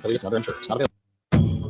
affiliates, and other insurers. Not available.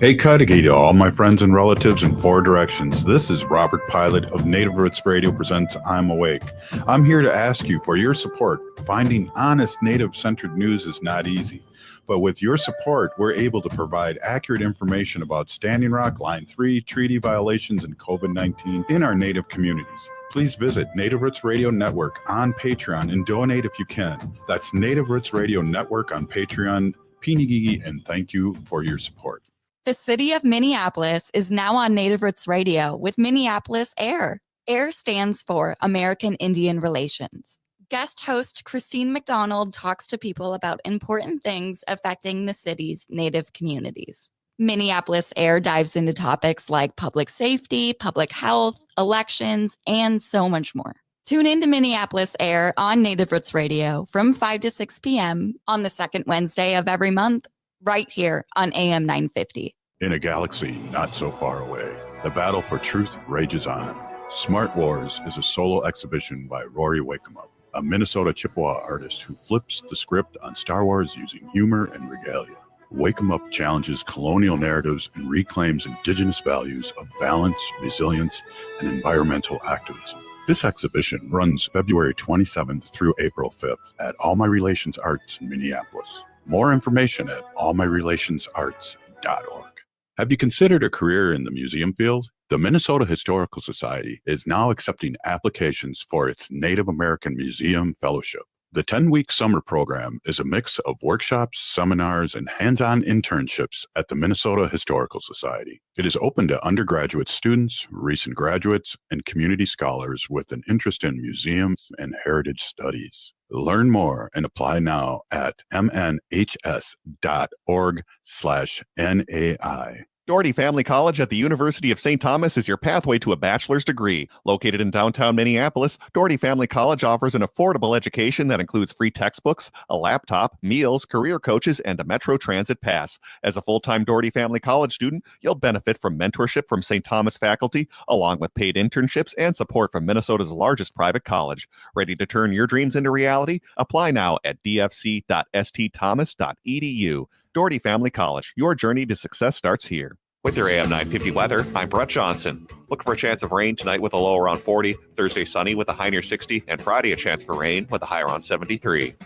Hey, Cudahy to all my friends and relatives in four directions. This is Robert Pilot of Native Roots Radio presents I'm Awake. I'm here to ask you for your support. Finding honest Native-centered news is not easy. But with your support, we're able to provide accurate information about Standing Rock, Line 3, treaty violations, and COVID-19 in our Native communities. Please visit Native Roots Radio Network on Patreon and donate if you can. That's Native Roots Radio Network on Patreon. Pinigigi, and thank you for your support. The city of Minneapolis is now on Native Roots Radio with Minneapolis AIR. AIR stands for American Indian Relations. Guest host Christine McDonald talks to people about important things affecting the city's Native communities. Minneapolis AIR dives into topics like public safety, public health, elections, and so much more. Tune in to Minneapolis AIR on Native Roots Radio from 5 to 6 p.m. on the second Wednesday of every month, right here on AM 950. In a galaxy not so far away, the battle for truth rages on. Smart Wars is a solo exhibition by Rory Wakemup, a Minnesota Chippewa artist who flips the script on Star Wars using humor and regalia. Wakemup challenges colonial narratives and reclaims indigenous values of balance, resilience, and environmental activism. This exhibition runs February 27th through April 5th at All My Relations Arts in Minneapolis. More information at allmyrelationsarts.org. Have you considered a career in the museum field? The Minnesota Historical Society is now accepting applications for its Native American Museum Fellowship. The 10-week summer program is a mix of workshops, seminars, and hands-on internships at the Minnesota Historical Society. It is open to undergraduate students, recent graduates, and community scholars with an interest in museums and heritage studies. Learn more and apply now at mnhs.org/NAI. Doherty Family College at the University of St. Thomas is your pathway to a bachelor's degree. Located in downtown Minneapolis, Doherty Family College offers an affordable education that includes free textbooks, a laptop, meals, career coaches, and a Metro Transit pass. As a full-time Doherty Family College student, you'll benefit from mentorship from St. Thomas faculty, along with paid internships and support from Minnesota's largest private college. Ready to turn your dreams into reality? Apply now at dfc.stthomas.edu. Doherty Family College, your journey to success starts here. With your AM 950 weather, I'm Brett Johnson. Look for a chance of rain tonight with a low around 40, Thursday sunny with a high near 60, and Friday a chance for rain with a high around 73.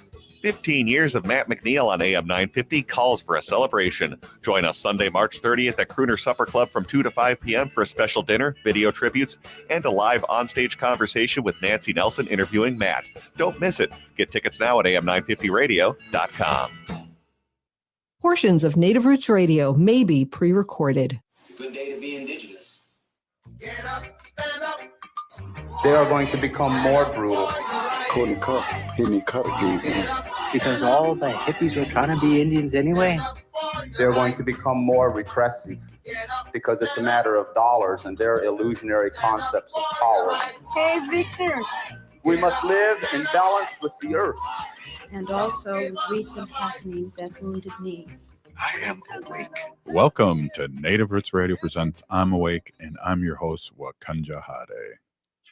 15 years of Matt McNeil on AM 950 calls for a celebration. Join us Sunday, March 30th at Crooner Supper Club from 2 to 5 p.m. for a special dinner, video tributes, and a live onstage conversation with Nancy Nelson interviewing Matt. Don't miss it. Get tickets now at am950radio.com. Portions of Native Roots Radio may be pre-recorded. It's a good day to be indigenous. Get up, stand up. They are going to become more brutal. Couldn't cut, hit me cut again. Because all the hippies were trying to be Indians anyway. They're going to become more repressive because it's a matter of dollars and their illusionary concepts of power. Hey, Victor. We must live in balance with the earth. And also with recent happenings at Wounded Knee. I am awake. Welcome to Native Roots Radio presents I'm Awake, and I'm your host, Wakanja Hade.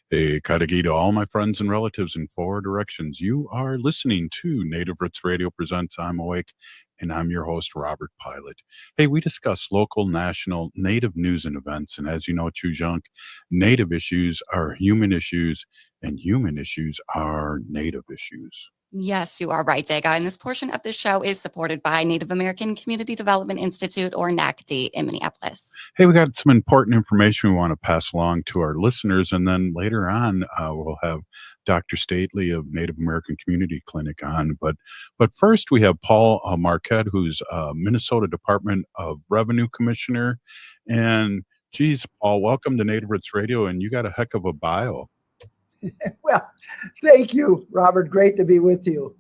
Hey, Cudahy to all my friends and relatives in four directions. You are listening to Native Roots Radio presents I'm Awake, and I'm your host, Robert Pilot. Hey, we discuss local, national, Native news and events, and as you know, Chujunk, Native issues are human issues, and human issues are Native issues. Yes, you are right, Dega. And this portion of the show is supported by Native American Community Development Institute, or NACC, in Minneapolis. Hey, we got some important information we want to pass along to our listeners. And then later on, we'll have Dr. Stately of Native American Community Clinic on. But first, we have Paul Marquart, who's Minnesota Department of Revenue Commissioner. And geez, Paul, welcome to Native Roots Radio. And you got a heck of a bio. Well, thank you, Robert. Great to be with you.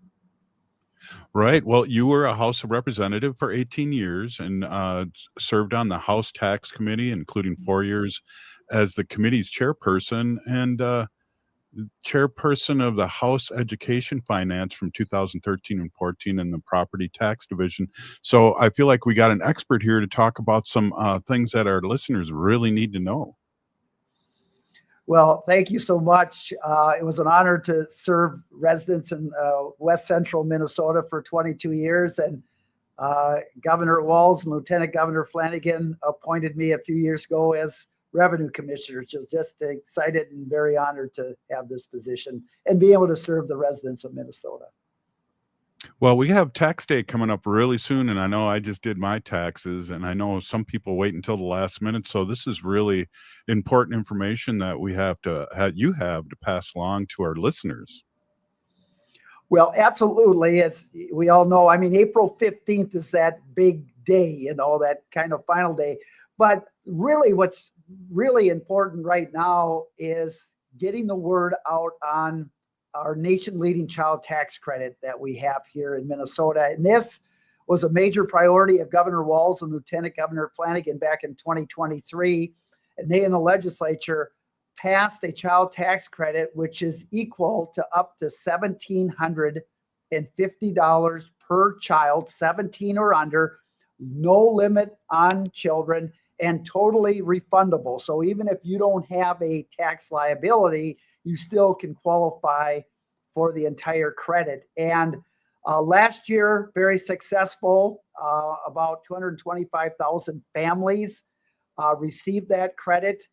Right. Well, you were a House of Representative for 18 years and served on the House Tax Committee, including 4 years as the committee's chairperson and chairperson of the House Education Finance from 2013 and 14 in the Property Tax Division. So I feel like we got an expert here to talk about some things that our listeners really need to know. Well, thank you so much. It was an honor to serve residents in West Central Minnesota for 22 years. And Governor Walz and Lieutenant Governor Flanagan appointed me a few years ago as revenue commissioner. Just excited and very honored to have this position and be able to serve the residents of Minnesota. Well, we have tax day coming up really soon, and I know I just did my taxes, and I know some people wait until the last minute. So this is really important information that you have to pass along to our listeners. Well, absolutely. As we all know, I mean, April 15th is that big day, that kind of final day. But really, what's really important right now is getting the word out on our nation-leading child tax credit that we have here in Minnesota. And this was a major priority of Governor Walz and Lieutenant Governor Flanagan back in 2023. And they in the legislature passed a child tax credit, which is equal to up to $1,750 per child, 17 or under, no limit on children, and totally refundable. So even if you don't have a tax liability, you still can qualify for the entire credit. And last year, very successful. About 225,000 families received that credit,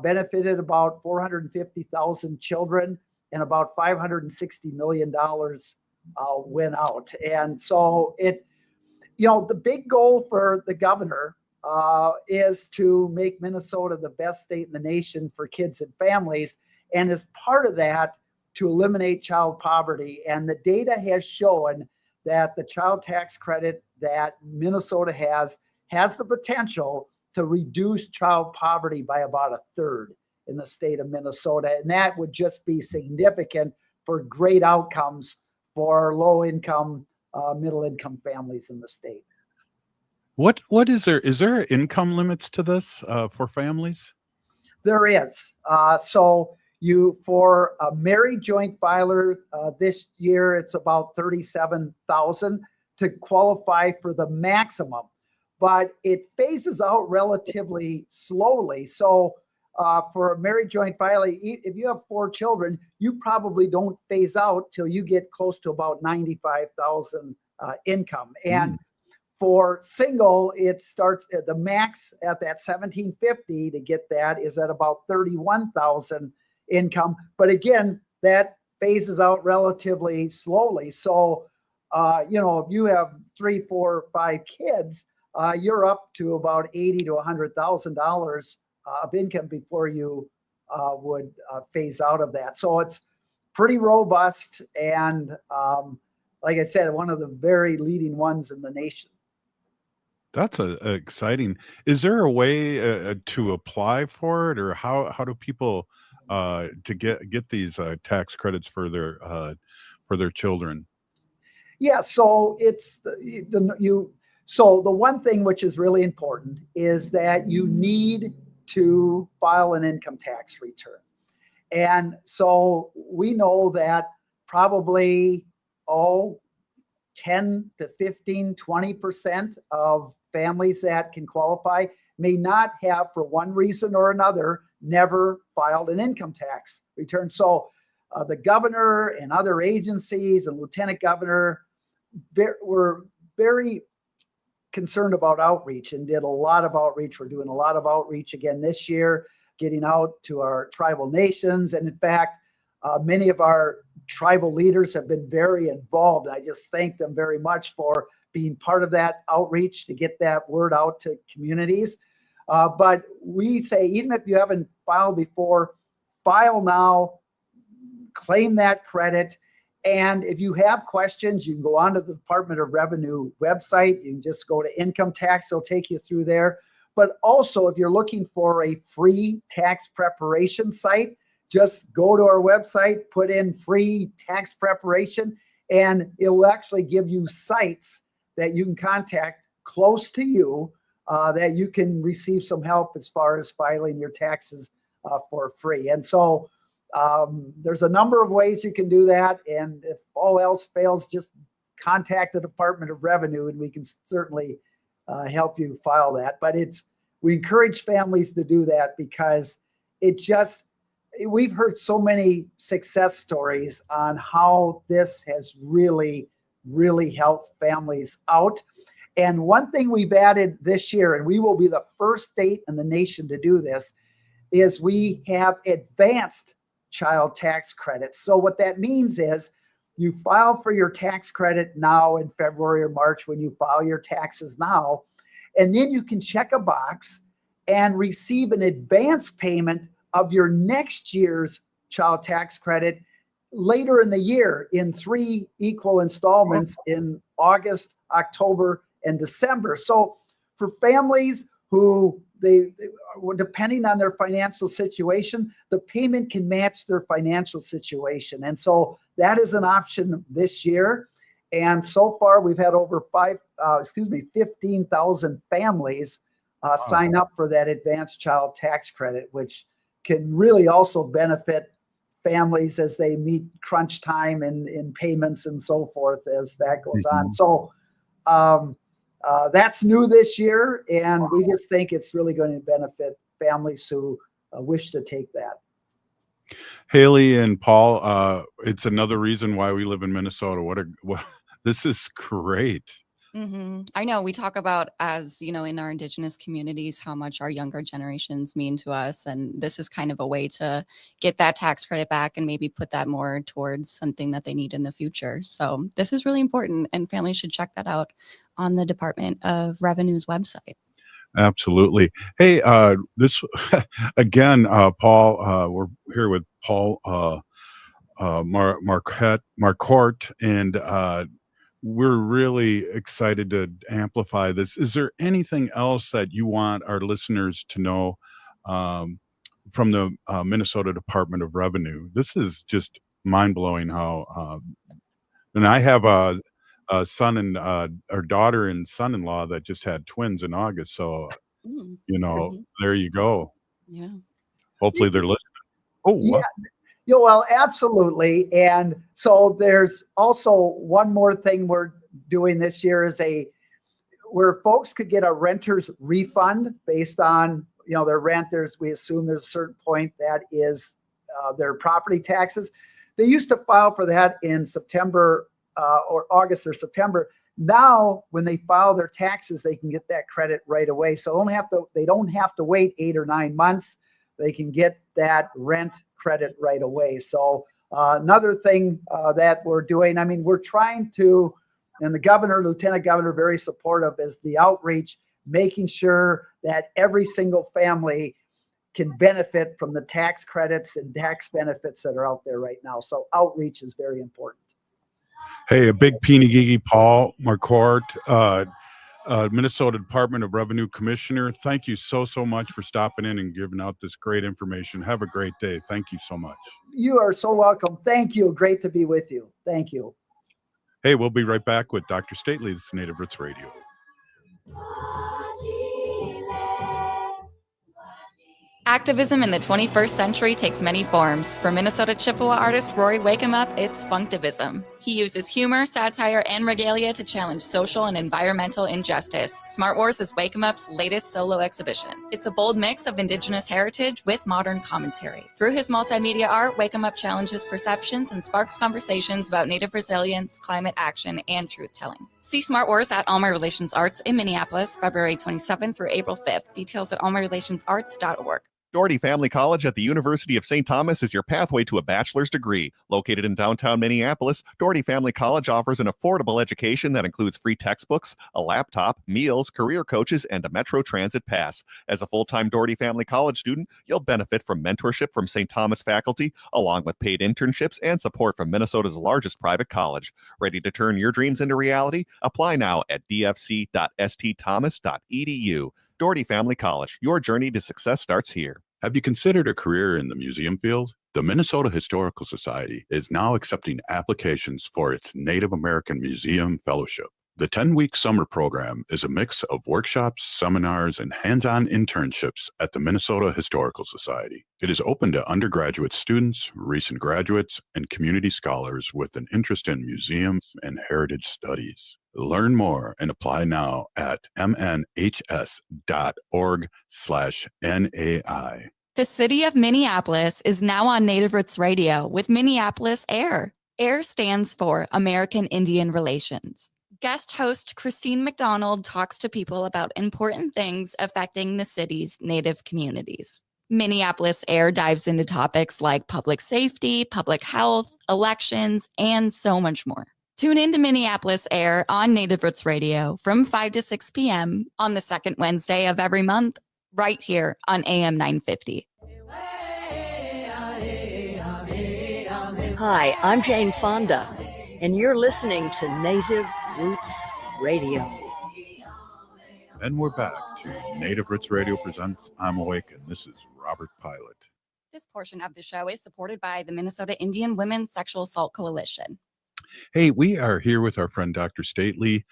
benefited about 450,000 children, and about $560 million went out. And so the big goal for the governor is to make Minnesota the best state in the nation for kids and families. And as part of that, to eliminate child poverty. And the data has shown that the child tax credit that Minnesota has the potential to reduce child poverty by about a third in the state of Minnesota. And that would just be significant for great outcomes for low-income, middle-income families in the state. What is there income limits to this for families? There is. So for a married joint filer this year, it's about $37,000 to qualify for the maximum, but it phases out relatively slowly. So for a married joint filer, if you have 4 children, you probably don't phase out till you get close to about $95,000 income. And for single, it starts at the max at that $1,750 to get that is at about $31,000 income. But again, that phases out relatively slowly. So, if you have 3, 4, 5 kids, you're up to about $80,000 to $100,000 of income before you would phase out of that. So it's pretty robust. And like I said, one of the very leading ones in the nation. That's exciting. Is there a way to apply for it, or how do people to get these tax credits for their children? Yeah, so it's so the one thing which is really important is that you need to file an income tax return. And so we know that probably 10 to 15, 20% of families that can qualify may not have, for one reason or another, never filed an income tax return. So the governor and other agencies and lieutenant governor were very concerned about outreach and did a lot of outreach. We're doing a lot of outreach again this year, getting out to our tribal nations. And in fact, many of our tribal leaders have been very involved. I just thank them very much for being part of that outreach to get that word out to communities. But we say, even if you haven't filed before, file now, claim that credit. And if you have questions, you can go onto the Department of Revenue website. You can just go to income tax. They'll take you through there. But also, if you're looking for a free tax preparation site, just go to our website, put in free tax preparation, and it'll actually give you sites that you can contact close to you that you can receive some help as far as filing your taxes for free. And so there's a number of ways you can do that. And if all else fails, just contact the Department of Revenue and we can certainly help you file that. But we encourage families to do that because we've heard so many success stories on how this has really, really helped families out. And one thing we've added this year, and we will be the first state in the nation to do this, is we have advanced child tax credits. So what that means is you file for your tax credit now in February or March when you file your taxes now, and then you can check a box and receive an advance payment of your next year's child tax credit later in the year in 3 equal installments in August, October, and December. So for families who depending on their financial situation, the payment can match their financial situation. And so that is an option this year. And so far we've had over 15,000 families sign up for that advanced child tax credit, which can really also benefit families as they meet crunch time in payments and so forth as that goes on. So that's new this year, and we just think it's really going to benefit families who wish to take that. Haley and Paul, it's another reason why we live in Minnesota. This is great. I know we talk about, as you know, in our Indigenous communities, how much our younger generations mean to us. And this is kind of a way to get that tax credit back and maybe put that more towards something that they need in the future. So this is really important, and families should check that out on the Department of Revenue's website. Absolutely. Hey, this again, Paul, we're here with Paul Marquart, and we're really excited to amplify this. Is there anything else that you want our listeners to know from the Minnesota Department of Revenue? This is just mind-blowing how, and I have a son and or daughter and son-in-law that just had twins in August. So, there you go. Yeah. Hopefully they're listening. Oh, yeah. what? Yeah, well, absolutely. And so there's also one more thing we're doing this year is where folks could get a renter's refund based on, their rent. We assume there's a certain point that is their property taxes. They used to file for that in September or August or September. Now, when they file their taxes, they can get that credit right away. So they don't have to wait 8 or 9 months. They can get that rent credit right away. So another thing that we're doing, we're trying to, and the governor, lieutenant governor, very supportive, is the outreach, making sure that every single family can benefit from the tax credits and tax benefits that are out there right now. So outreach is very important. Hey, a big peeny Paul Marquart, Minnesota Department of Revenue Commissioner. Thank you so much for stopping in and giving out this great information. Have a great day. Thank you so much. You are so welcome. Thank you. Great to be with you. Thank you. Hey, we'll be right back with Dr. Stately. This is Native Roots Radio. Activism in the 21st century takes many forms. For Minnesota Chippewa artist Rory Wakeup, it's Funktivism. He uses humor, satire, and regalia to challenge social and environmental injustice. Smart Wars is Wakeup's latest solo exhibition. It's a bold mix of Indigenous heritage with modern commentary. Through his multimedia art, Wakeup challenges perceptions and sparks conversations about Native resilience, climate action, and truth-telling. See Smart Wars at All My Relations Arts in Minneapolis, February 27th through April 5th. Details at allmyrelationsarts.org. Doherty Family College at the University of St. Thomas is your pathway to a bachelor's degree. Located in downtown Minneapolis, Doherty Family College offers an affordable education that includes free textbooks, a laptop, meals, career coaches, and a Metro Transit pass. As a full-time Doherty Family College student, you'll benefit from mentorship from St. Thomas faculty, along with paid internships and support from Minnesota's largest private college. Ready to turn your dreams into reality? Apply now at dfc.stthomas.edu. Doherty Family College, your journey to success starts here. Have you considered a career in the museum field? The Minnesota Historical Society is now accepting applications for its Native American Museum Fellowship. The 10-week summer program is a mix of workshops, seminars, and hands-on internships at the Minnesota Historical Society. It is open to undergraduate students, recent graduates, and community scholars with an interest in museums and heritage studies. Learn more and apply now at mnhs.org/NAI. The city of Minneapolis is now on Native Roots Radio with Minneapolis AIR. AIR stands for American Indian Relations. Guest host Christine McDonald talks to people about important things affecting the city's Native communities. Minneapolis Air dives into topics like public safety, public health, elections, and so much more. Tune in to Minneapolis Air on Native Roots Radio from 5 to 6 p.m. on the second Wednesday of every month, right here on AM 950. Hi, I'm Jane Fonda, and you're listening to Native Roots Radio. And we're back to Native Roots Radio presents I'm Awake, and this is Robert Pilot. This portion of the show is supported by the Minnesota Indian Women's Sexual Assault Coalition. Hey, we are here with our friend Dr. Stately,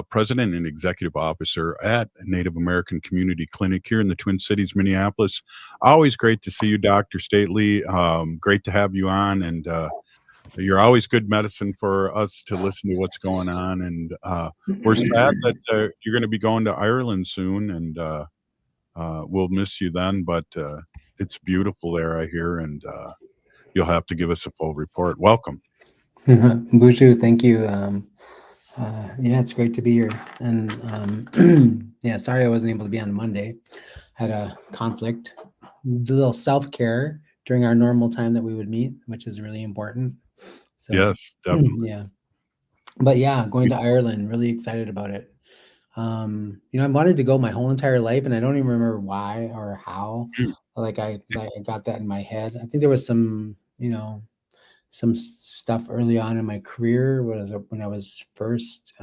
President and Executive Officer at Native American Community Clinic here in the Twin Cities, Minneapolis. Always great to see you, Dr. Stately. Great to have you on, and you're always good medicine for us to listen to what's going on. And we're sad that you're going to be going to Ireland soon, and we'll miss you then, but it's beautiful there, I hear, and you'll have to give us a full report. Welcome. Buju, thank you. Yeah, it's great to be here. And yeah, sorry I wasn't able to be on Monday. Had a conflict. A little self-care during our normal time that we would meet, which is really important. So, yes, definitely. Yeah. But yeah, going to Ireland, really excited about it. I wanted to go my whole entire life, and I don't even remember why or how. Like I got that in my head. I think there was some stuff early on in my career when I was first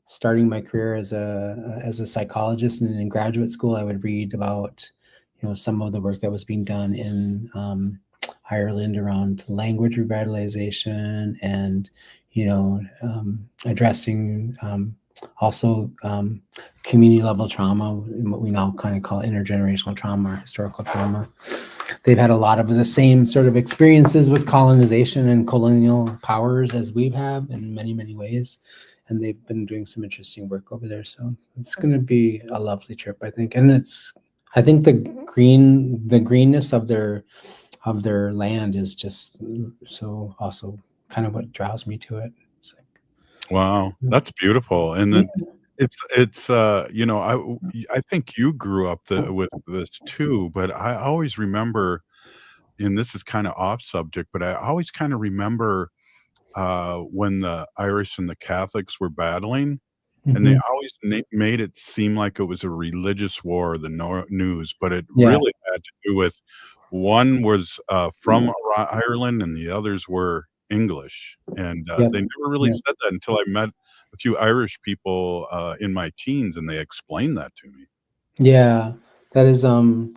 starting my career as a psychologist, and in graduate school I would read about some of the work that was being done in Ireland around language revitalization and addressing also community level trauma, what we now kind of call intergenerational trauma or historical trauma. They've had a lot of the same sort of experiences with colonization and colonial powers as we have in many, many ways. And they've been doing some interesting work over there. So it's going to be a lovely trip, I think. And I think the greenness of their land is just so also kind of what draws me to it. Wow, that's beautiful. And then it's I think you grew up with this too, but I always remember, and this is kind of off subject, but I always kind of remember when the Irish and the Catholics were battling, and they always made it seem like it was a religious war, the news, but it really had to do with one was from Ireland and the others were English, and they never really said that until I met a few Irish people in my teens, and they explained that to me. Yeah, that is the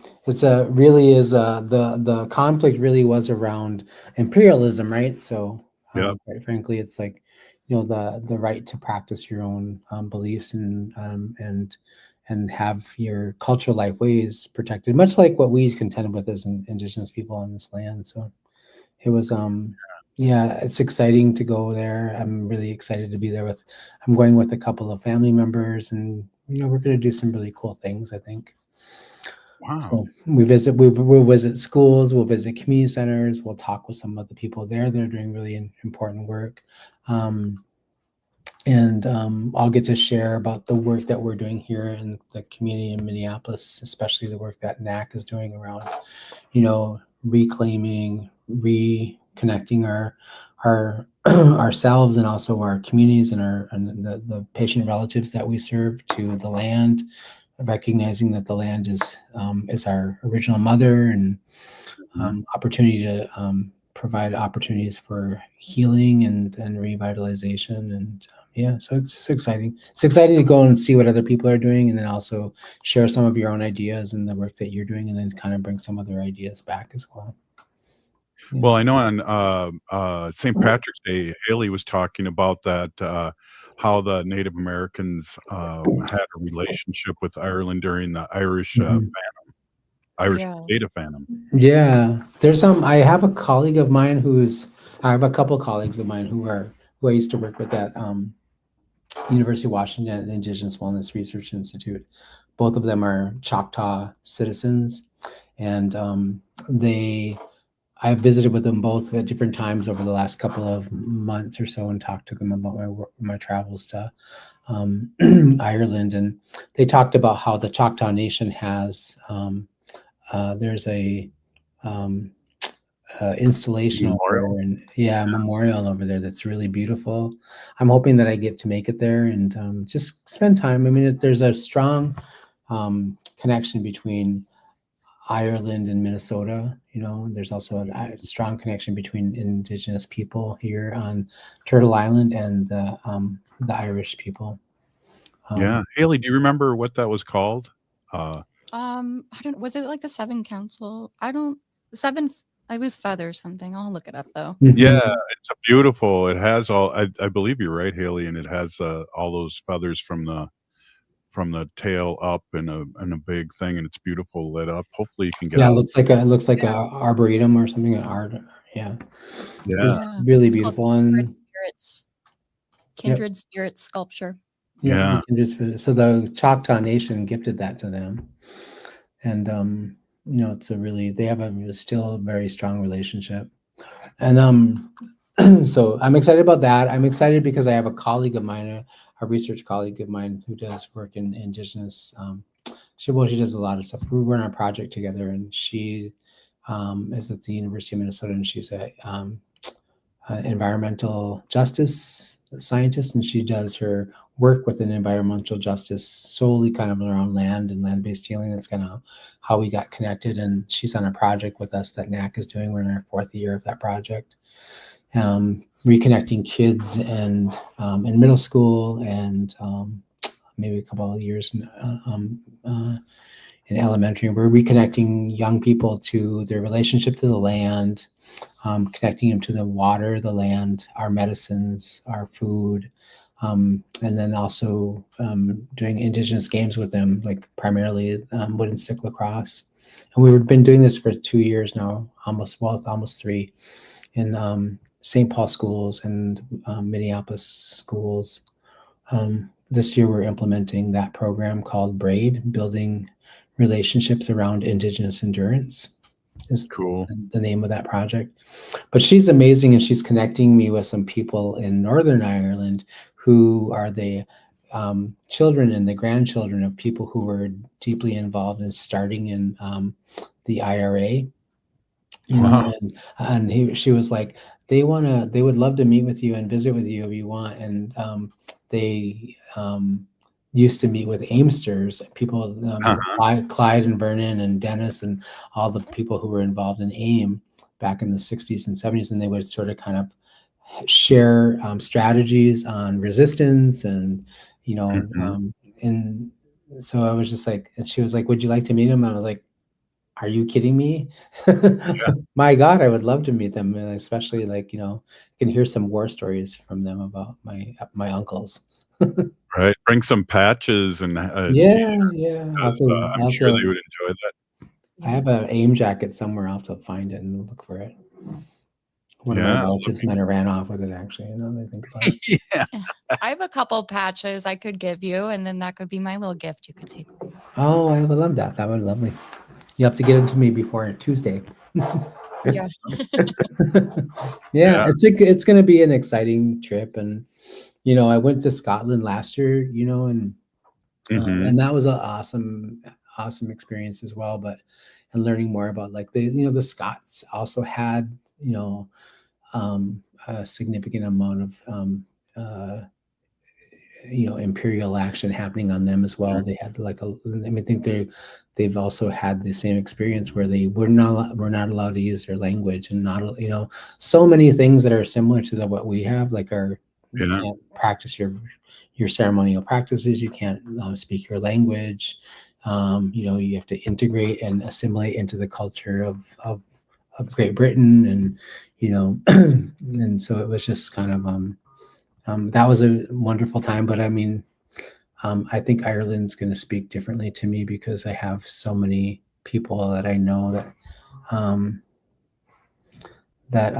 conflict really was around imperialism, right? So quite frankly, it's like the right to practice your own beliefs and have your cultural life ways protected, much like what we contended with as Indigenous people on this land. So it was it's exciting to go there. I'm really excited to be there I'm going with a couple of family members, and we're going to do some really cool things, I think. Wow. So we'll visit schools, we'll visit community centers, we'll talk with some of the people there that are doing really important work. And I'll get to share about the work that we're doing here in the community in Minneapolis, especially the work that NACC is doing around, reclaiming, reconnecting our ourselves and also our communities and the patient relatives that we serve to the land, recognizing that the land is our original mother, and opportunity to provide opportunities for healing and revitalization. And so it's just exciting. It's exciting to go and see what other people are doing, and then also share some of your own ideas and the work that you're doing, and then kind of bring some other ideas back as well. Well, I know on St. Patrick's Day, Haley was talking about that, how the Native Americans had a relationship with Ireland during the Irish Phantom, Irish Potato Phantom. Yeah, there's I have a colleague of mine I have a couple colleagues of mine who I used to work with at University of Washington, the Indigenous Wellness Research Institute. Both of them are Choctaw citizens, and they I've visited with them both at different times over the last couple of months or so and talked to them about my travels to Ireland. And they talked about how the Choctaw Nation has, there's a installation Memorial? over there, memorial over there that's really beautiful. I'm hoping that I get to make it there and just spend time. I mean, there's a strong connection between Ireland and Minnesota. There's also a strong connection between Indigenous people here on Turtle Island and the Irish people. Yeah, Haley, do you remember what that was called? I don't. Was it like the Seven Council? The Seven. I was feather something. I'll look it up though. Yeah, it's a beautiful. It has all. I believe you're right, Haley, and it has all those feathers from the tail up in a big thing, and it's beautiful lit up. Hopefully, you can get. Yeah, out. it looks like a arboretum or something. Yeah, it's really It's beautiful. called Kindred Spirits sculpture. Yeah. So the Choctaw Nation gifted that to them, and it's they have still a very strong relationship, and so I'm excited about that. I'm excited because I have a colleague of mine, a research colleague of mine who does work in Indigenous. She does a lot of stuff. We run a project together, and she is at the University of Minnesota, and she's a environmental justice scientist, and she does her work within environmental justice solely kind of around land and land-based healing. That's kind of how we got connected, and she's on a project with us that NACC is doing. We're in our 4th year of that project, reconnecting kids and in middle school and maybe a couple of years in elementary. We're reconnecting young people to their relationship to the land, connecting them to the water, the land, our medicines, our food, and then also doing Indigenous games with them, like primarily wooden stick lacrosse. And we've been doing this for 2 years now, almost 3, in St. Paul schools and Minneapolis schools. This year we're implementing that program called BRAID, Building Relationships Around Indigenous Endurance, is cool. The name of that project. But she's amazing, and she's connecting me with some people in Northern Ireland who are the children and the grandchildren of people who were deeply involved in starting in the IRA. She was like, they would love to meet with you and visit with you if you want. And they used to meet with Aimsters, people, Clyde and Vernon and Dennis and all the people who were involved in AIM back in the 60s and 70s. And they would sort of kind of share strategies on resistance and, and so I was just like, and she was like, would you like to meet him? I was like, are you kidding me? My God, I would love to meet them. And especially can hear some war stories from them about my uncles. Right. Bring some patches and I'm sure they would enjoy that. I have an AIM jacket somewhere. I'll have to find it and look for it. One of my relatives might have ran off with it, actually. I think about it. Yeah. I have a couple patches I could give you, and then that could be my little gift you could take. Oh, I would love that. That would be lovely. You have to get it to me before Tuesday. Yeah. It's going to be an exciting trip. And, I went to Scotland last year, and that was an awesome experience as well. And learning more about the Scots also had, a significant amount of, imperial action happening on them as well. They had I think they've also had the same experience where they were not allowed to use their language, and not, so many things that are similar to what we have, like you can't practice your ceremonial practices. You can't speak your language. You have to integrate and assimilate into the culture of Great Britain, and and so it was just kind of that was a wonderful time. But I mean, I think Ireland's going to speak differently to me because I have so many people that I know that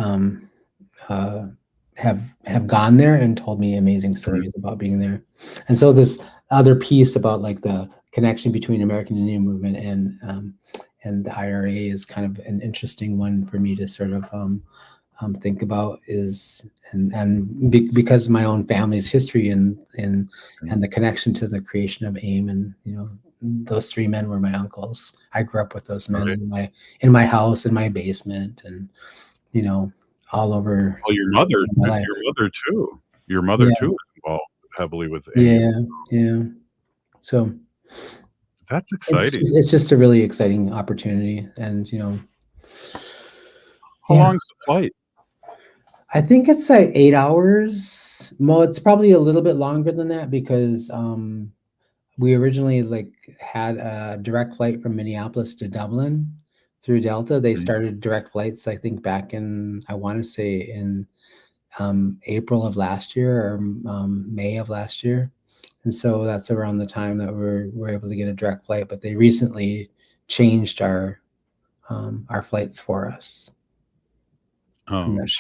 have gone there and told me amazing stories about being there. And so this other piece about the connection between American Indian movement the IRA is kind of an interesting one for me to sort of think about because of my own family's history and the connection to the creation of AIM, and those three men were my uncles. I grew up with those men in my house, in my basement, and all over. Well, your mother too. Your mother too is involved heavily with AIM. Yeah. So that's exciting. It's just a really exciting opportunity, and How long's the flight? I think it's like 8 hours. Well, it's probably a little bit longer than that because we originally had a direct flight from Minneapolis to Dublin through Delta. They started direct flights, I think, back in, I want to say in April of last year or May of last year. And so that's around the time that we're able to get a direct flight, but they recently changed our flights for us. I'm not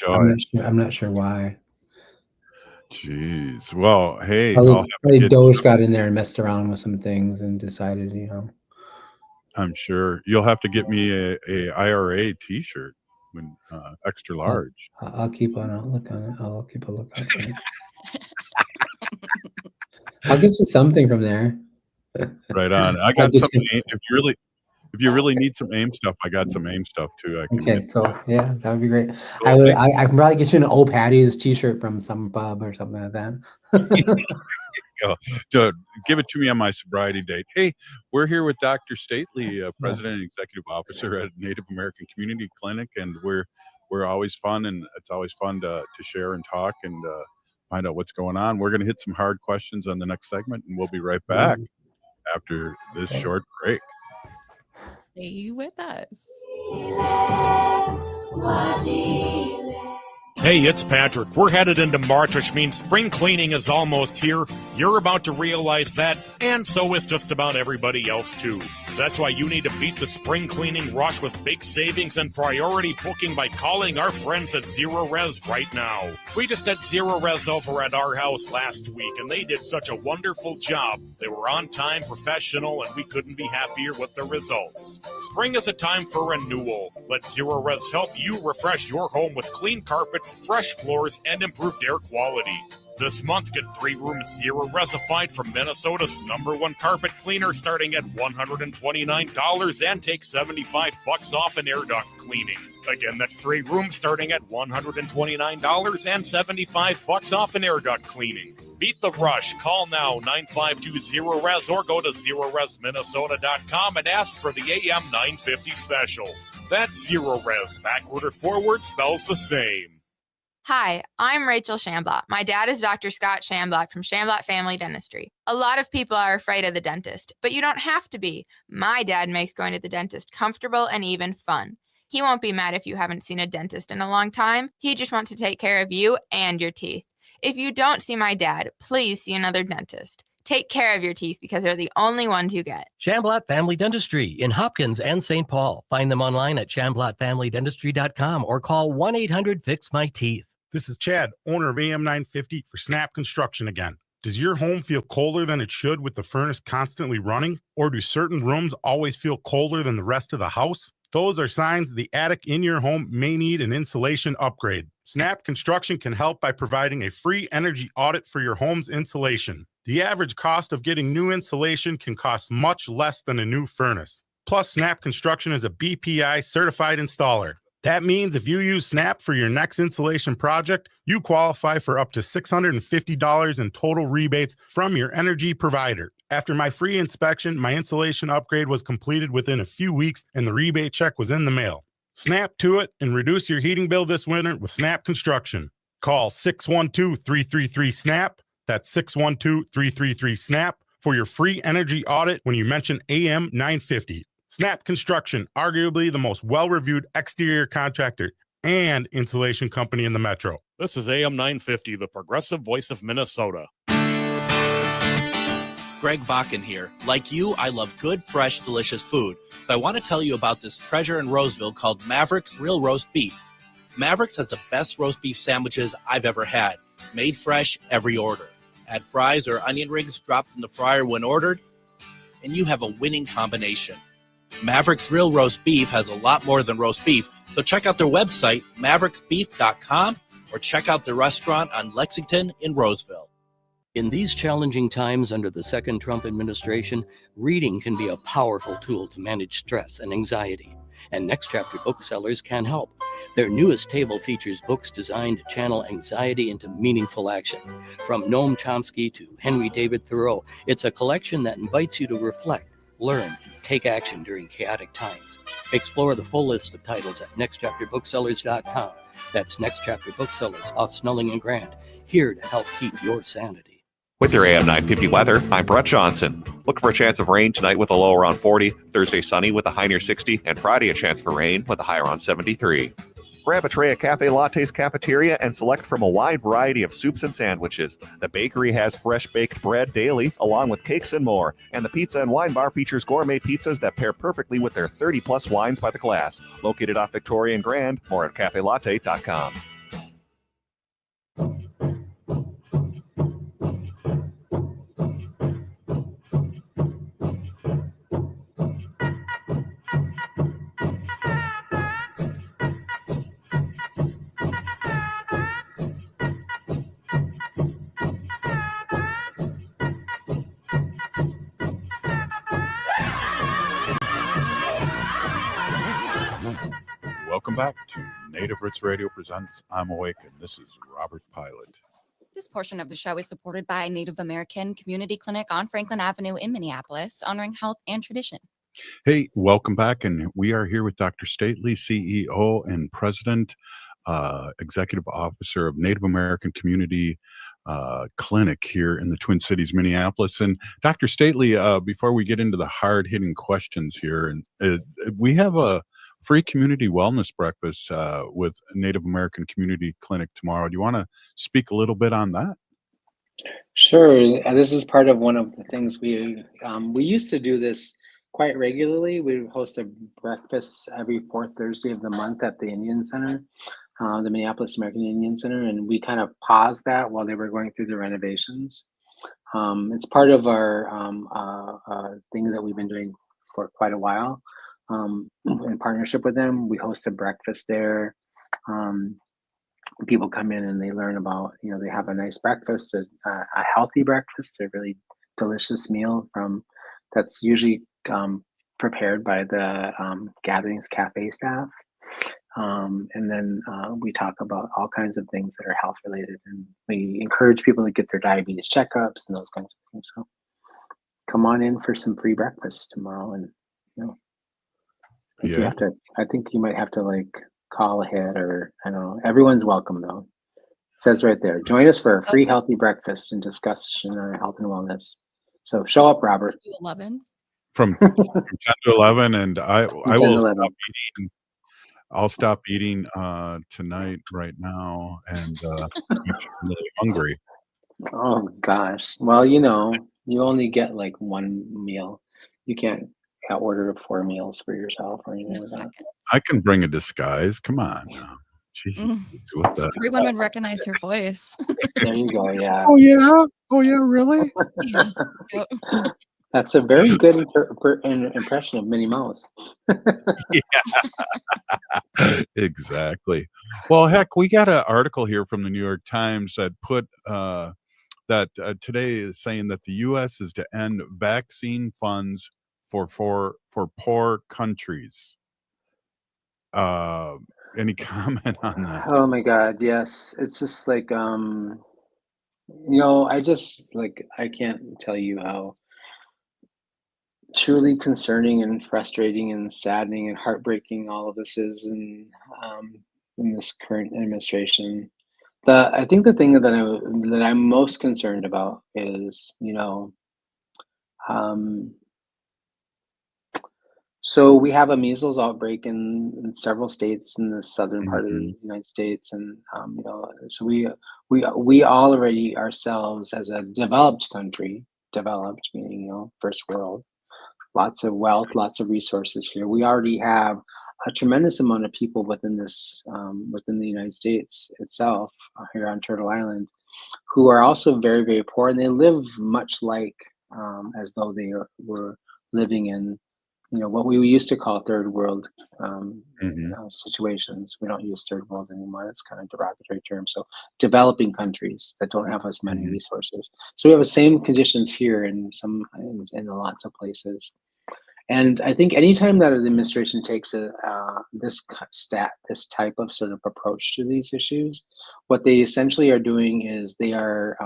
sure why. Jeez. Well, hey, probably Doge got in there and messed around with some things and decided, I'm sure you'll have to get me a IRA T-shirt when extra large. I'll keep a look on it. I'll keep a look on it. I'll get you something from there. Right on. I got something. If you really need some AIM stuff, I got some AIM stuff too. Okay, cool. Yeah, that would be great. I can probably get you an old Patty's T-shirt from some pub or something like that. Go. Give it to me on my sobriety date. Hey, we're here with Dr. Stately, President and Executive Officer at Native American Community Clinic, and we're always fun, and it's always fun to share and talk and find out what's going on. We're going to hit some hard questions on the next segment, and we'll be right back after this short break. Stay with us. Hey, it's Patrick. We're headed into March, which means spring cleaning is almost here. You're about to realize that, and so is just about everybody else, too. That's why you need to beat the spring cleaning rush with big savings and priority booking by calling our friends at Zero Res right now. We just had Zero Res over at our house last week, and they did such a wonderful job. They were on time, professional, and we couldn't be happier with the results. Spring is a time for renewal. Let Zero Res help you refresh your home with clean carpets, fresh floors, and improved air quality. This month, get 3 rooms Zero Resified from Minnesota's #1 carpet cleaner starting at $129 and take $75 off an air duct cleaning. Again, that's 3 rooms starting at $129 and $75 off an air duct cleaning. Beat the rush. Call now 952-0RES or go to ZeroResMinnesota.com and ask for the AM 950 special. That's Zero Res. Backward or forward spells the same. Hi, I'm Rachel Shamblat. My dad is Dr. Scott Shamblat from Shamblat Family Dentistry. A lot of people are afraid of the dentist, but you don't have to be. My dad makes going to the dentist comfortable and even fun. He won't be mad if you haven't seen a dentist in a long time. He just wants to take care of you and your teeth. If you don't see my dad, please see another dentist. Take care of your teeth because they're the only ones you get. Shamblat Family Dentistry in Hopkins and St. Paul. Find them online at shamblatfamilydentistry.com or call 1-800-FIX-MY-TEETH. This is Chad, owner of AM 950 for Snap Construction again. Does your home feel colder than it should with the furnace constantly running? Or do certain rooms always feel colder than the rest of the house? Those are signs the attic in your home may need an insulation upgrade. Snap Construction can help by providing a free energy audit for your home's insulation. The average cost of getting new insulation can cost much less than a new furnace. Plus, Snap Construction is a BPI certified installer. That means if you use Snap for your next insulation project, you qualify for up to $650 in total rebates from your energy provider. After my free inspection, my insulation upgrade was completed within a few weeks and the rebate check was in the mail. Snap to it and reduce your heating bill this winter with Snap Construction. Call 612-333-SNAP. That's 612-333-SNAP for your free energy audit when you mention AM 950. Snap Construction, arguably the most well-reviewed exterior contractor and insulation company in the metro. This is AM 950, the progressive voice of Minnesota. Greg Bakken here. Like you, I love good, fresh, delicious food. So I want to tell you about this treasure in Roseville called Maverick's Real Roast Beef. Maverick's has the best roast beef sandwiches I've ever had. Made fresh every order. Add fries or onion rings dropped in the fryer when ordered, and you have a winning combination. Maverick's Real Roast Beef has a lot more than roast beef, so check out their website, mavericksbeef.com, or check out their restaurant on Lexington in Roseville. In these challenging times under the second Trump administration, reading can be a powerful tool to manage stress and anxiety, and Next Chapter Booksellers can help. Their newest table features books designed to channel anxiety into meaningful action. From Noam Chomsky to Henry David Thoreau, it's a collection that invites you to reflect, learn, and take action during chaotic times. Explore the full list of titles at nextchapterbooksellers.com. That's Next Chapter Booksellers off Snelling and Grant, here to help keep your sanity. With your AM 950 weather, I'm Brett Johnson. Looking for a chance of rain tonight with a low around 40, Thursday sunny with a high near 60, and Friday a chance for rain with a high around 73. Grab a tray of Cafe Latte's Cafeteria and select from a wide variety of soups and sandwiches. The bakery has fresh baked bread daily, along with cakes and more. And the pizza and wine bar features gourmet pizzas that pair perfectly with their 30-plus wines by the glass. Located off Victoria and Grand, more at cafelatte.com. Welcome back to Native Roots Radio presents I'm Awake, and this is Robert Pilot. This portion of the show is supported by Native American Community Clinic on Franklin Avenue in Minneapolis, honoring health and tradition. Hey, welcome back, and we are here with Dr. Stately, CEO and President, Executive Officer of Native American Community Clinic here in the Twin Cities, Minneapolis. And Dr. Stately, before we get into the hard-hitting questions here, and we have a free community wellness breakfast with Native American Community Clinic tomorrow. Do you want to speak a little bit on that? Sure. This is part of one of the things we used to do this quite regularly. We host a breakfast every fourth Thursday of the month at the Indian Center, the Minneapolis American Indian Center, and we kind of paused that while they were going through the renovations. It's part of our thing that we've been doing for quite a while. In partnership with them, we host a breakfast there. People come in and they learn about, they have a nice breakfast, a healthy breakfast, a really delicious meal that's usually prepared by the Gatherings Cafe staff. And then we talk about all kinds of things that are health related, and we encourage people to get their diabetes checkups and those kinds of things. So come on in for some free breakfast tomorrow, and you have to. I think you might have to call ahead, or I don't know. Everyone's welcome though. It says right there, join us for a free healthy breakfast and discussion on health and wellness. So show up, Robert. 11. From 10 to 11, and I will stop eating. I'll stop eating tonight right now, and I'm really hungry. Oh gosh. Well, you only get one meal. You can't order 4 meals for yourself or anything like that. I can bring a disguise. Come on now. Jeez, with that. Everyone would recognize your voice. There you go. Yeah. Oh yeah. Oh yeah. Really? Yeah. That's a very good impression of Minnie Mouse. Yeah, exactly. Well, heck, we got an article here from the New York Times that put that today is saying that the U.S. is to end vaccine funds for poor countries. Any comment on that? Oh my God, yes. It's just I can't tell you how truly concerning and frustrating and saddening and heartbreaking all of this is in this current administration. I think the thing that I'm most concerned about is, so we have a measles outbreak in several states in the southern part of the United States, and so we already ourselves as a developed country, developed meaning first world, lots of wealth, lots of resources here. We already have a tremendous amount of people within this within the United States itself here on Turtle Island who are also very, very poor, and they live much like as though they were living in what we used to call third world Mhm. situations. We don't use third world anymore. That's kind of a derogatory term. So developing countries that don't have as many Mhm. resources. So we have the same conditions here in lots of places. And I think anytime that an administration takes this type of sort of approach to these issues, what they essentially are doing is they're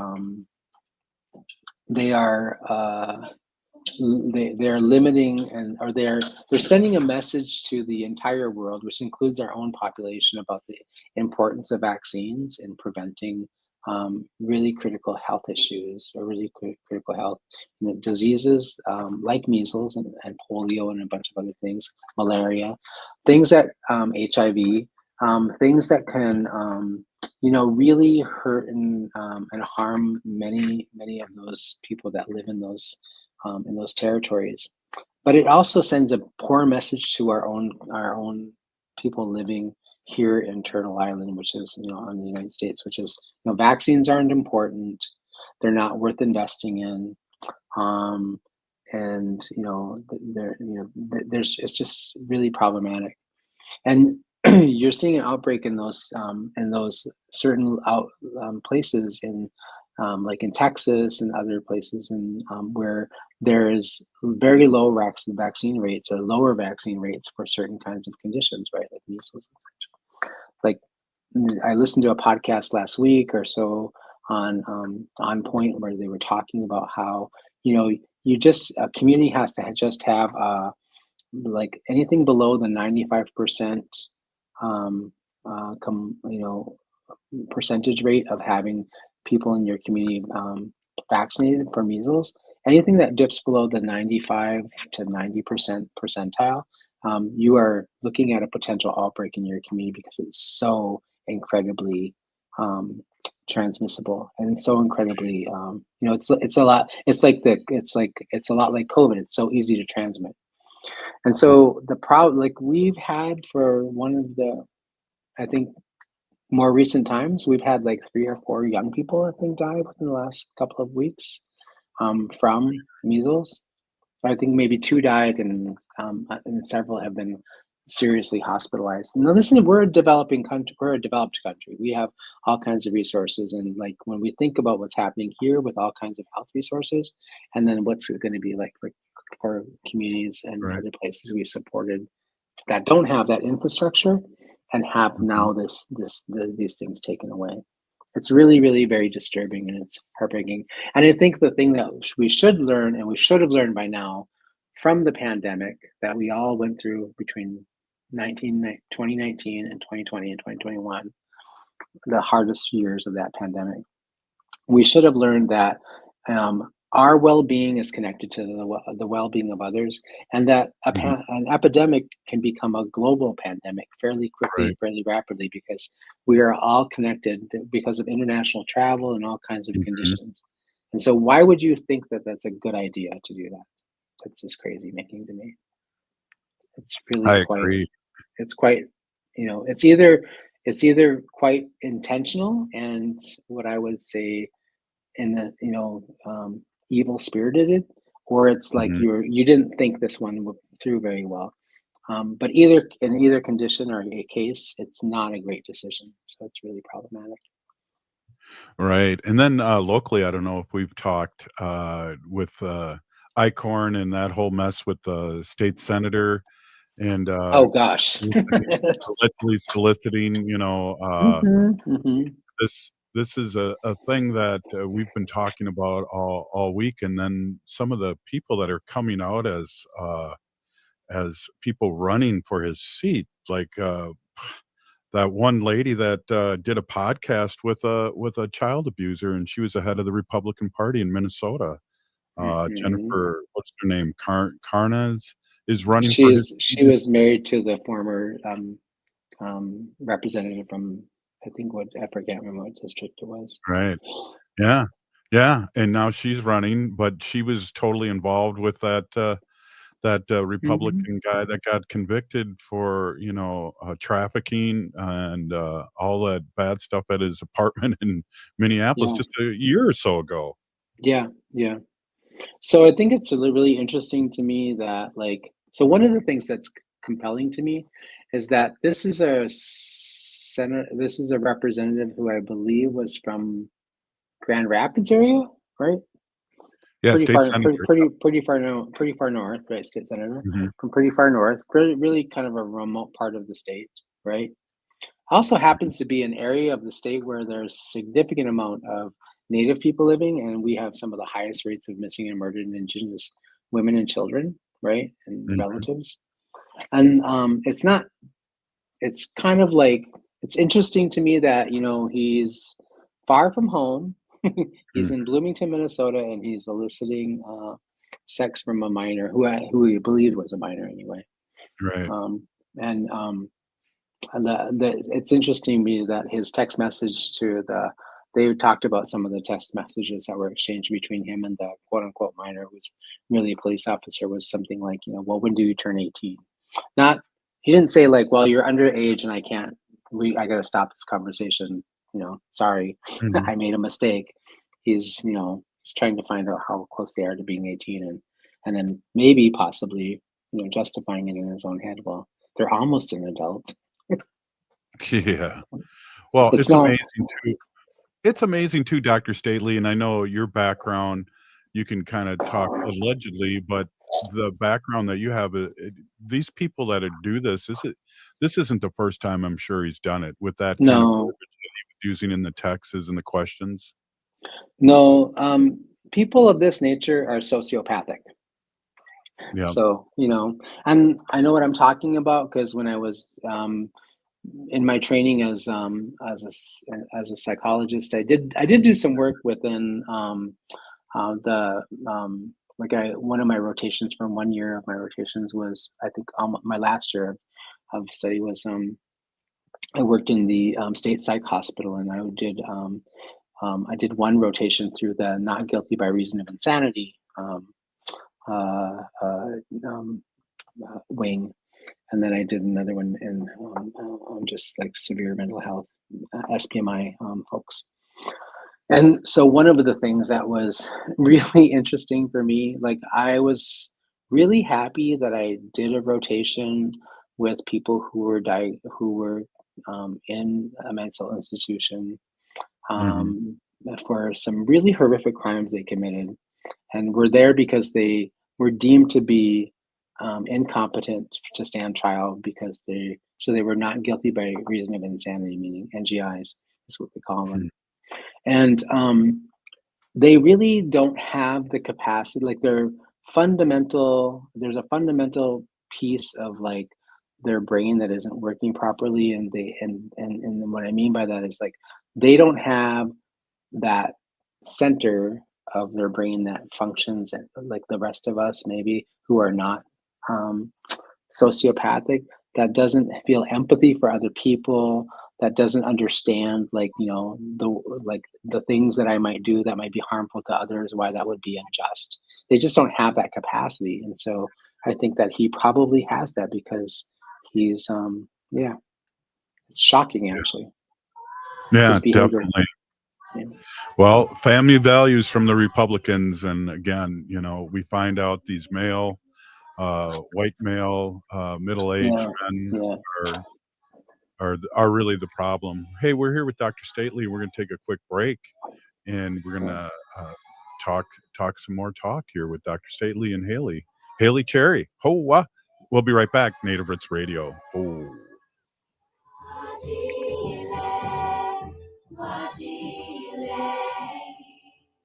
limiting or they're sending a message to the entire world, which includes our own population, about the importance of vaccines in preventing really critical health issues or really critical health diseases like measles and polio and a bunch of other things, malaria, things that HIV, things that can really hurt and harm many of those people that live in those territories. But it also sends a poor message to our own people living here in Turtle Island, which is on the United States, which is vaccines aren't important, they're not worth investing in, and there's it's just really problematic. And you're seeing an outbreak in those certain places in like in Texas and other places, and where there is very low vaccine rates or lower vaccine rates for certain kinds of conditions, right? Like measles, etc. Like I listened to a podcast last week or so on Point, where they were talking about how a community has to just have like anything below the 95% percentage rate of having people in your community vaccinated for measles. Anything that dips below the 95 to 90% percentile, you are looking at a potential outbreak in your community because it's so incredibly transmissible and so incredibly it's a lot. It's a lot like COVID. It's so easy to transmit. And so like we've had for one of the, I think, more recent times, we've had like 3 or 4 young people, I think, die within the last couple of weeks from measles. I think maybe 2 died, and several have been seriously hospitalized. Now, we're a developing country. We're a developed country. We have all kinds of resources, and like when we think about what's happening here with all kinds of health resources, and then what's it going to be like for communities and other places we've supported that don't have that infrastructure and have now these things taken away. It's really, really very disturbing, and it's heartbreaking. And I think the thing that we should learn, and we should have learned by now from the pandemic that we all went through between 2019 and 2020 and 2021, the hardest years of that pandemic, we should have learned that our well-being is connected to the well-being of others, and that an epidemic can become a global pandemic fairly quickly, fairly rapidly, because we are all connected because of international travel and all kinds of conditions. And so why would you think that that's a good idea to do that? That's just crazy making to me. It's really agree. It's quite, it's either quite intentional and what I would say in the, evil spirited, or it's like you didn't think this one through very well. But in either condition or a case, it's not a great decision. So it's really problematic. Right. And then locally, I don't know if we've talked with Icorn and that whole mess with the state senator and oh gosh, allegedly soliciting, this is a thing that we've been talking about all week. And then some of the people that are coming out as people running for his seat, like that one lady that did a podcast with a child abuser, and she was the head of the Republican Party in Minnesota. Jennifer, what's her name? Carnes is running for his. She was married to the former representative from, I forget what district it was. Right. Yeah. Yeah. And now she's running, but she was totally involved with that Republican guy that got convicted for, trafficking and all that bad stuff at his apartment in Minneapolis just a year or so ago. Yeah. Yeah. So I think it's really interesting to me that, like, So one of the things that's compelling to me is that this is a representative who I believe was from Grand Rapids area, right? Yeah, Pretty state far, senator. pretty far north, right? State senator Mhm. from pretty far north, really kind of a remote part of the state, right? Also happens to be an area of the state where there's significant amount of Native people living, and we have some of the highest rates of missing and murdered Indigenous women and children, right, and Mhm. relatives. And it's kind of like, it's interesting to me that, he's far from home. He's in Bloomington, Minnesota, and he's eliciting sex from a minor who he believed was a minor anyway. Right. And it's interesting to me that his text message they talked about some of the text messages that were exchanged between him and the quote unquote minor, who was really a police officer, was something like, well, when do you turn 18? He didn't say like, well, you're underage and I got to stop this conversation. Sorry, Mhm. I made a mistake. He's trying to find out how close they are to being 18, and then maybe possibly, justifying it in his own head. Well, they're almost an adult. Yeah. Well, It's it's not. amazing too. It's amazing too, Dr. Stately, and I know your background, you can kind of talk allegedly, but the background that you have, these people that do this, this isn't the first time I'm sure he's done it with that kind of No, verbiage that he was using in the texts and the questions. no. People of this nature are sociopathic. Yeah. So, and I know what I'm talking about because when I was in my training as a psychologist, I did do some work within one of my rotations from 1 year of my rotations was, I think, my last year of study was I worked in the state psych hospital, and I did one rotation through the not guilty by reason of insanity uh, uh, um, wing, and then I did another one in just like severe mental health SPMI folks. And so one of the things that was really interesting for me, like I was really happy that I did a rotation with people who were in a mental institution Mhm. for some really horrific crimes they committed, and were there because they were deemed to be incompetent to stand trial because they were not guilty by reason of insanity, meaning NGIs is what we call them. And they really don't have the capacity, like there's a fundamental piece of like their brain that isn't working properly, and what I mean by that is like they don't have that center of their brain that functions like the rest of us, maybe, who are not um, sociopathic, that doesn't feel empathy for other people, that doesn't understand the things that I might do that might be harmful to others, why that would be unjust. They just don't have that capacity. And so I think that he probably has that because he's yeah, it's shocking actually, Yeah, his behavior. definitely. Yeah. Well, family values from the Republicans, and again, we find out these white male, middle-aged Yeah, men yeah. are really the problem. Hey, we're here with Dr. Stately. We're going to take a quick break, and we're going to talk some more talk here with Dr. Stately and Haley Cherry. We'll be right back. Native Roots Radio. Oh.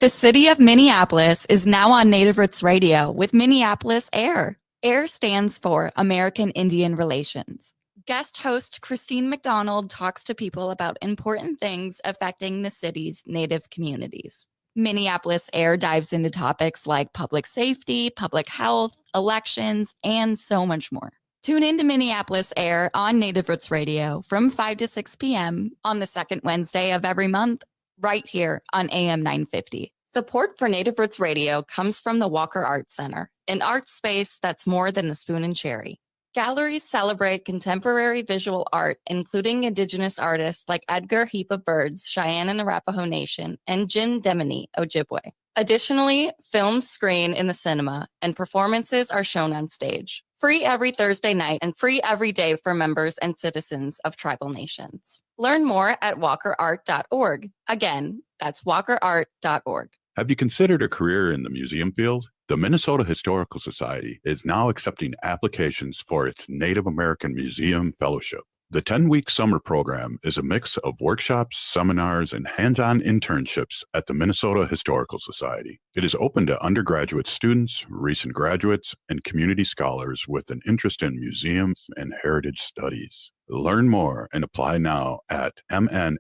The city of Minneapolis is now on Native Roots Radio with Minneapolis AIR. AIR stands for American Indian Relations. Guest host Christine McDonald talks to people about important things affecting the city's Native communities. Minneapolis AIR dives into topics like public safety, public health, elections, and so much more. Tune in to Minneapolis AIR on Native Roots Radio from 5 to 6 p.m. on the second Wednesday of every month, right here on AM 950. Support for Native Roots Radio comes from the Walker Arts Center, an art space that's more than the spoon and cherry. Galleries celebrate contemporary visual art, including Indigenous artists like Edgar Heap of Birds, Cheyenne and Arapaho Nation, and Jim Demini, Ojibwe. Additionally, films screen in the cinema, and performances are shown on stage. Free every Thursday night and free every day for members and citizens of tribal nations. Learn more at walkerart.org. Again, that's walkerart.org. Have you considered a career in the museum field? The Minnesota Historical Society is now accepting applications for its Native American Museum Fellowship. The 10-week summer program is a mix of workshops, seminars, and hands-on internships at the Minnesota Historical Society. It is open to undergraduate students, recent graduates, and community scholars with an interest in museums and heritage studies. Learn more and apply now at mnhs.org/NAI.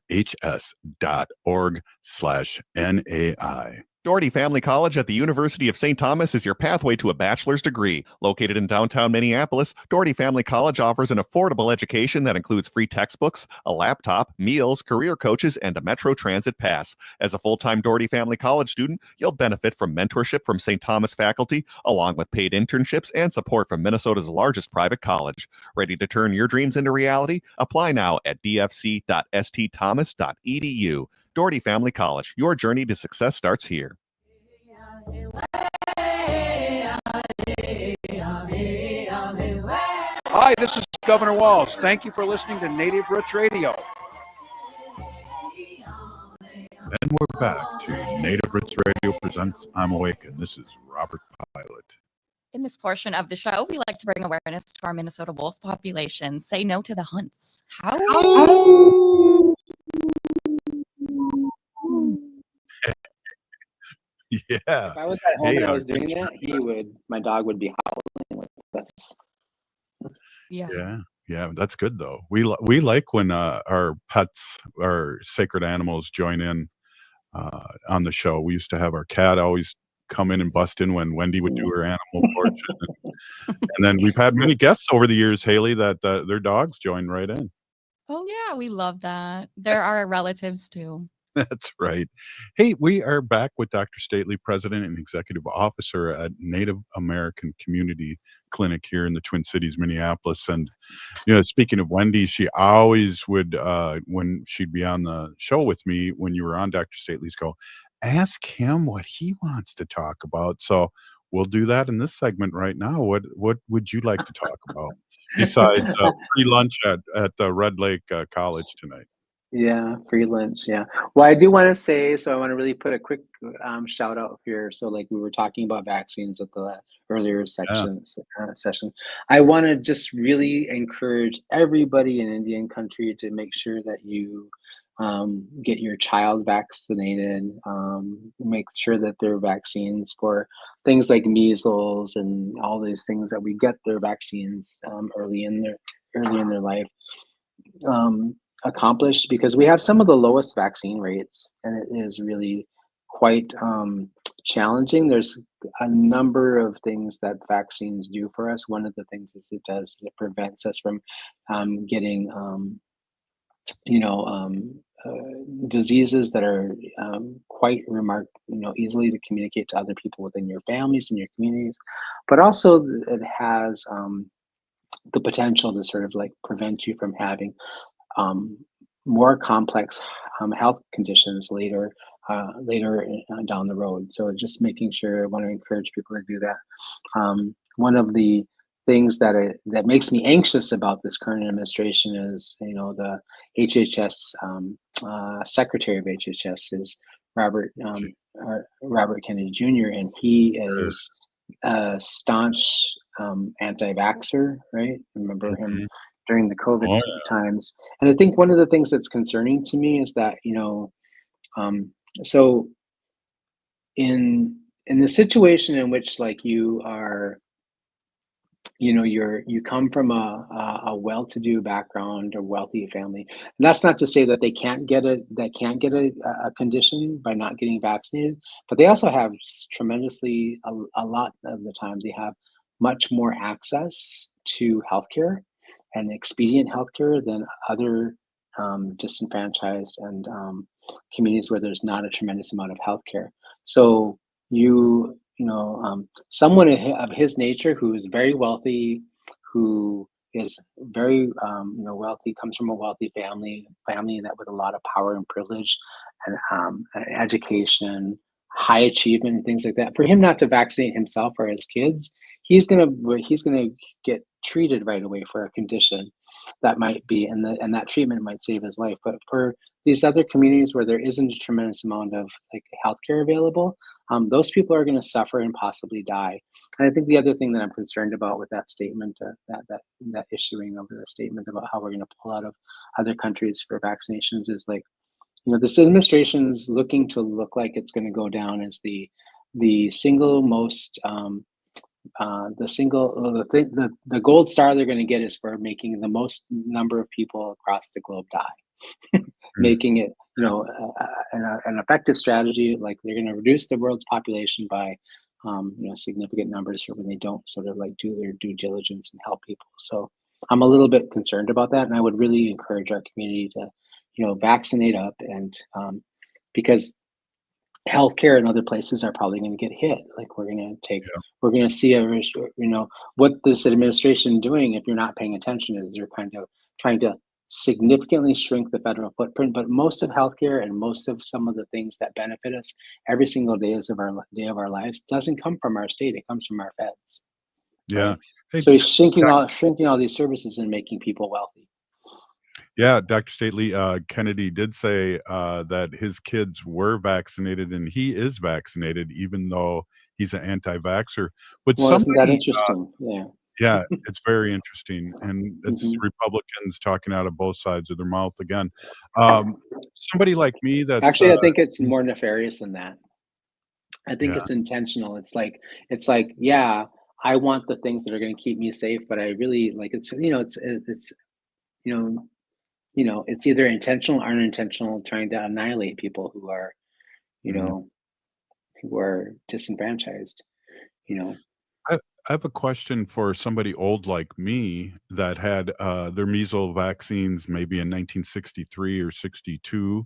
Doherty Family College at the University of St. Thomas is your pathway to a bachelor's degree. Located in downtown Minneapolis, Doherty Family College offers an affordable education that includes free textbooks, a laptop, meals, career coaches, and a Metro Transit pass. As a full-time Doherty Family College student, you'll benefit from mentorship from St. Thomas faculty, along with paid internships and support from Minnesota's largest private college. Ready to turn your dreams into reality? Apply now at dfc.stthomas.edu. Doherty Family College, your journey to success starts here. Hi, this is Governor Walls. Thank you for listening to Native Roots Radio. And we're back to Native Roots Radio presents I'm Awake, and this is Robert Pilot. In this portion of the show, we like to bring awareness to our Minnesota wolf population. Say no to the hunts. How? Yeah. If I was at home and I our was doing that, my dog would be howling with us. Yeah, that's good though. We like when our pets, our sacred animals, join in on the show. We used to have our cat always come in and bust in when Wendy would do her animal portion, and then we've had many guests over the years, Haley, that their dogs join right in. Oh, yeah, we love that. There are relatives too. That's right. Hey, we are back with Dr. Stately, President and Executive Officer at Native American Community Clinic here in the Twin Cities, Minneapolis. And, speaking of Wendy, she always would, when she'd be on the show with me, when you were on Dr. Stately's, go, ask him what he wants to talk about. So we'll do that in this segment right now. What would you like to talk about besides free lunch at the Red Lake College tonight? Yeah, free lunch. Yeah. Well, I do want to say, so I want to really put a quick shout out here. So, like we were talking about vaccines at the earlier session. I want to just really encourage everybody in Indian country to make sure that you get your child vaccinated. Make sure that their vaccines for things like measles and all these things, that we get their vaccines early in their life. Accomplished, because we have some of the lowest vaccine rates, and it is really quite challenging. There's a number of things that vaccines do for us. One of the things it does is it prevents us from getting diseases that are quite easily to communicate to other people within your families and your communities, but also it has the potential to sort of like prevent you from having more complex health conditions later down the road. So just making sure, I want to encourage people to do that. One of the things that makes me anxious about this current administration is, the HHS Secretary of HHS is Robert Kennedy Jr., and he is a staunch anti-vaxxer, right? Remember him during the COVID times. And I think one of the things that's concerning to me is that, so in the situation in which, like, you are, you come from a well-to-do background or wealthy family, and that's not to say that they can't get a condition by not getting vaccinated, but they also have tremendously, a lot of the time, they have much more access to healthcare and expedient healthcare than other disenfranchised and communities where there's not a tremendous amount of healthcare. So someone of his nature, who is very wealthy, who is very wealthy, comes from a wealthy family that with a lot of power and privilege and education, high achievement, and things like that. For him not to vaccinate himself or his kids, he's gonna get treated right away for a condition that might be, and that treatment might save his life. But for these other communities where there isn't a tremendous amount of like healthcare available, those people are going to suffer and possibly die. And I think the other thing that I'm concerned about with that statement, that issuing of the statement about how we're going to pull out of other countries for vaccinations, is like, this administration is looking to look like it's going to go down as the single most the gold star they're going to get is for making the most number of people across the globe die. Making it an effective strategy. Like, they're going to reduce the world's population by significant numbers for when they don't sort of like do their due diligence and help people. So I'm a little bit concerned about that, and I would really encourage our community to vaccinate up, and because healthcare in other places are probably going to get hit. Like, we're going to see what this administration doing, if you're not paying attention, is they're kind of trying to significantly shrink the federal footprint. But most of healthcare and most of some of the things that benefit us every single day of our lives doesn't come from our state. It comes from our feds. Yeah. Right? Hey, so he's shrinking all these services and making people wealthy. Yeah, Dr. Stately, Kennedy did say that his kids were vaccinated, and he is vaccinated, even though he's an anti-vaxxer. But Well, isn't that somebody, interesting? yeah, it's very interesting, and it's Mhm. Republicans talking out of both sides of their mouth again. Somebody like me that's Actually, I think it's more nefarious than that. I think yeah, it's intentional. It's like, yeah, I want the things that are going to keep me safe, but I really like it's it's either intentional or unintentional, trying to annihilate people who are mhm. who are disenfranchised. I I have a question for somebody old like me that had their measles vaccines maybe in 1963 or 62,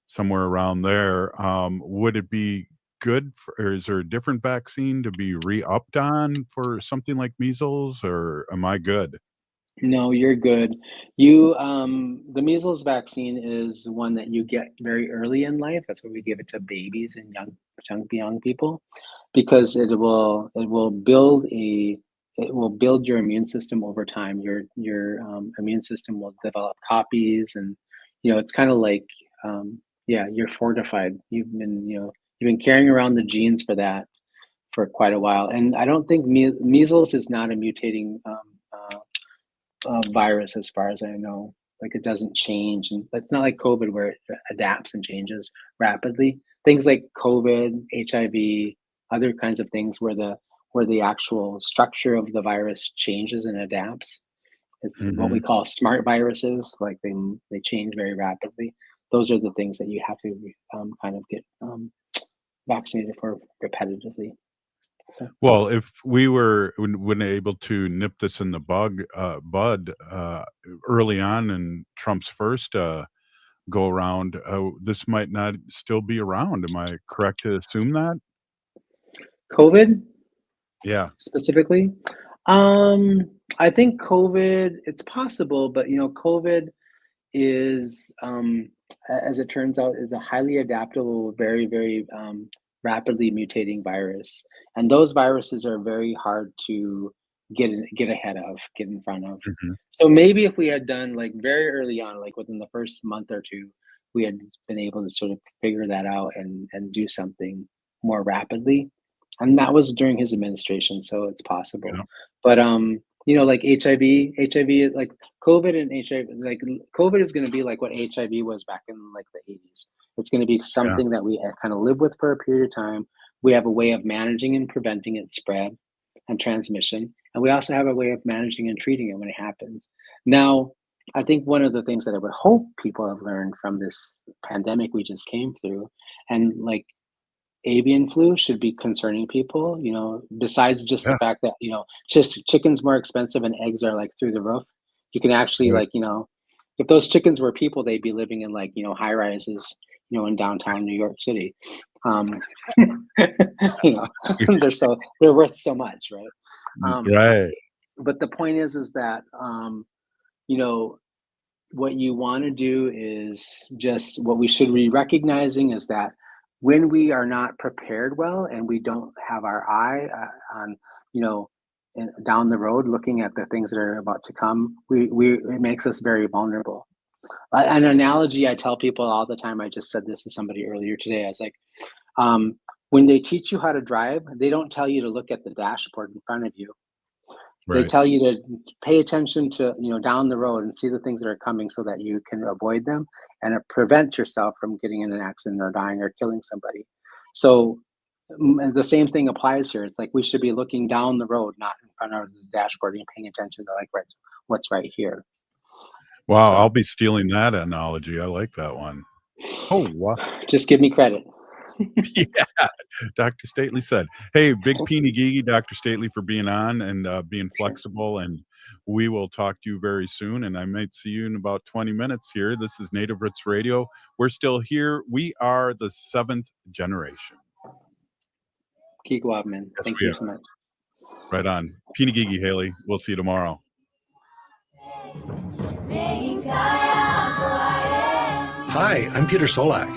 somewhere around there. Would it be good for, or is there a different vaccine to be re-upped on for something like measles, or am I good? No, you're good. The measles vaccine is one that you get very early in life. That's why we give it to babies and young people, because it will build your immune system over time. Your immune system will develop copies, and it's kind of like, you're fortified. You've been carrying around the genes for that for quite a while, and I don't think measles is not a mutating virus, as far as I know. Like, it doesn't change, and it's not like COVID where it adapts and changes rapidly. Things like COVID, HIV, other kinds of things where the actual structure of the virus changes and adapts. It's what we Mhm. call smart viruses. Like, they change very rapidly. Those are the things that you have to kind of get vaccinated for repetitively. Well, if we were when able to nip this in the bud early on in Trump's first go around, this might not still be around. Am I correct to assume that? COVID Yeah. specifically, um, I think COVID. It's possible, but COVID is, as it turns out, is a highly adaptable, very, very rapidly mutating virus, and those viruses are very hard to get ahead of, get in front of. Mhm. So maybe if we had done, like, very early on, like within the first month or two, we had been able to sort of figure that out and do something more rapidly, and that was during his administration, so it's possible. Yeah. But like HIV, like COVID and HIV, like COVID is going to be like what HIV was back in like the 80s. It's going to be Yeah. something that we kind of live with for a period of time. We have a way of managing and preventing its spread and transmission, and we also have a way of managing and treating it when it happens. Now, I think one of the things that I would hope people have learned from this pandemic we just came through, and like avian flu should be concerning people, besides just the Yeah. fact that, just chicken's more expensive and eggs are like through the roof. You can actually, Right. like, if those chickens were people, they'd be living in, like, high rises, in downtown New York City. Um, you know, they're worth so much, right? Right. But the point is that, you know, what you want to do is just what we should be recognizing is that when we are not prepared well and we don't have our eye on, you know, down the road, looking at the things that are about to come, it makes us very vulnerable. An analogy I tell people all the time, I just said this to somebody earlier today. I was like, when they teach you how to drive, they don't tell you to look at the dashboard in front of you. They tell you to pay attention to, down the road and see the things that are coming so that you can avoid them and prevent yourself from getting in an accident or dying or killing somebody. So the same thing applies here. It's like we should be looking down the road, not in front of the dashboard, and paying attention to what's right here. Wow, So, I'll be stealing that analogy. I like that one. Oh, wow. Just give me credit. Yeah, Dr. Stately said, hey, big peeny gigi, Dr. Stately, for being on and being flexible, and we will talk to you very soon, and I might see you in about 20 minutes here. This is Native Roots Radio. We're still here. We are the 7th generation. Kigwabman. Yes, Thank we you are. so much. Right on. Peeny gigi, Haley. We'll see you tomorrow. Hi, I'm Peter Solak.